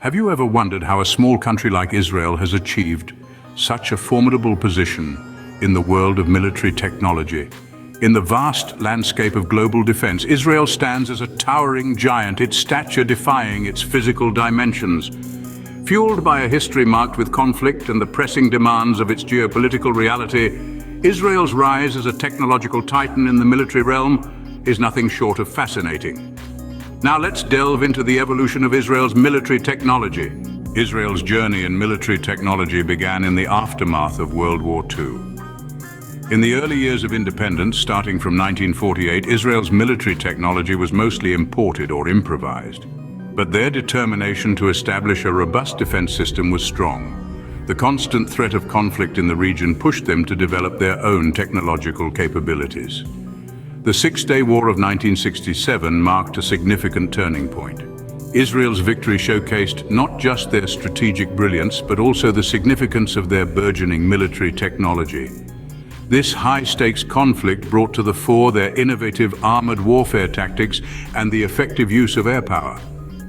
Have you ever wondered how a small country like Israel has achieved such a formidable position in the world of military technology? In the vast landscape of global defense, Israel stands as a towering giant, its stature defying its physical dimensions. Fueled by a history marked with conflict and the pressing demands of its geopolitical reality, Israel's rise as a technological titan in the military realm is nothing short of fascinating. Now let's delve into the evolution of Israel's military technology. Israel's journey in military technology began in the aftermath of World War II. In the early years of independence, starting from 1948, Israel's military technology was mostly imported or improvised. But their determination to establish a robust defense system was strong. The constant threat of conflict in the region pushed them to develop their own technological capabilities. The Six-Day War of 1967 marked a significant turning point. Israel's victory showcased not just their strategic brilliance, but also the significance of their burgeoning military technology. This high-stakes conflict brought to the fore their innovative armored warfare tactics and the effective use of air power.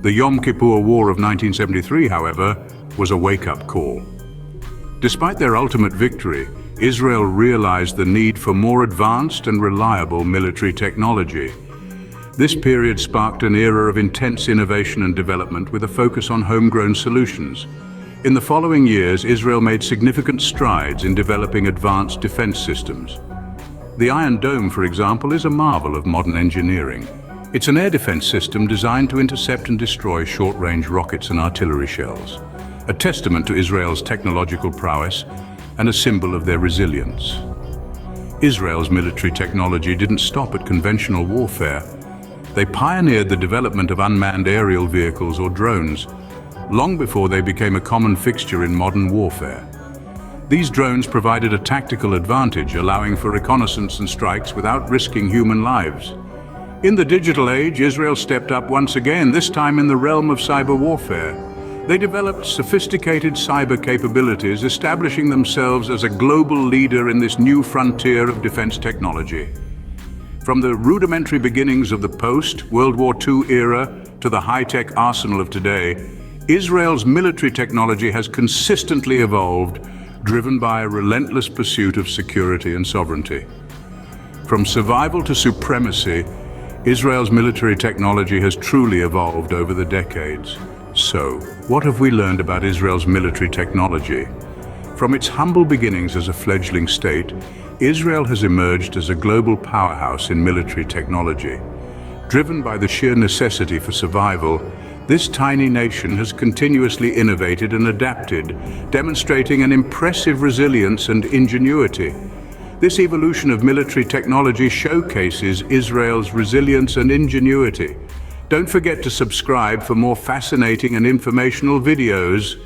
The Yom Kippur War of 1973, however, was a wake-up call. Despite their ultimate victory, Israel realized the need for more advanced and reliable military technology. This period sparked an era of intense innovation and development with a focus on homegrown solutions. In the following years, Israel made significant strides in developing advanced defense systems. The Iron Dome, for example, is a marvel of modern engineering. It's an air defense system designed to intercept and destroy short-range rockets and artillery shells, a testament to Israel's technological prowess and a symbol of their resilience. Israel's military technology didn't stop at conventional warfare. They pioneered the development of unmanned aerial vehicles or drones, long before they became a common fixture in modern warfare. These drones provided a tactical advantage, allowing for reconnaissance and strikes without risking human lives. In the digital age, Israel stepped up once again, this time in the realm of cyber warfare. They developed sophisticated cyber capabilities, establishing themselves as a global leader in this new frontier of defense technology. From the rudimentary beginnings of the post-World War II era to the high-tech arsenal of today, Israel's military technology has consistently evolved, driven by a relentless pursuit of security and sovereignty. From survival to supremacy, Israel's military technology has truly evolved over the decades. So, what have we learned about Israel's military technology? From its humble beginnings as a fledgling state, Israel has emerged as a global powerhouse in military technology. Driven by the sheer necessity for survival, this tiny nation has continuously innovated and adapted, demonstrating an impressive resilience and ingenuity. This evolution of military technology showcases Israel's resilience and ingenuity. Don't forget to subscribe for more fascinating and informational videos.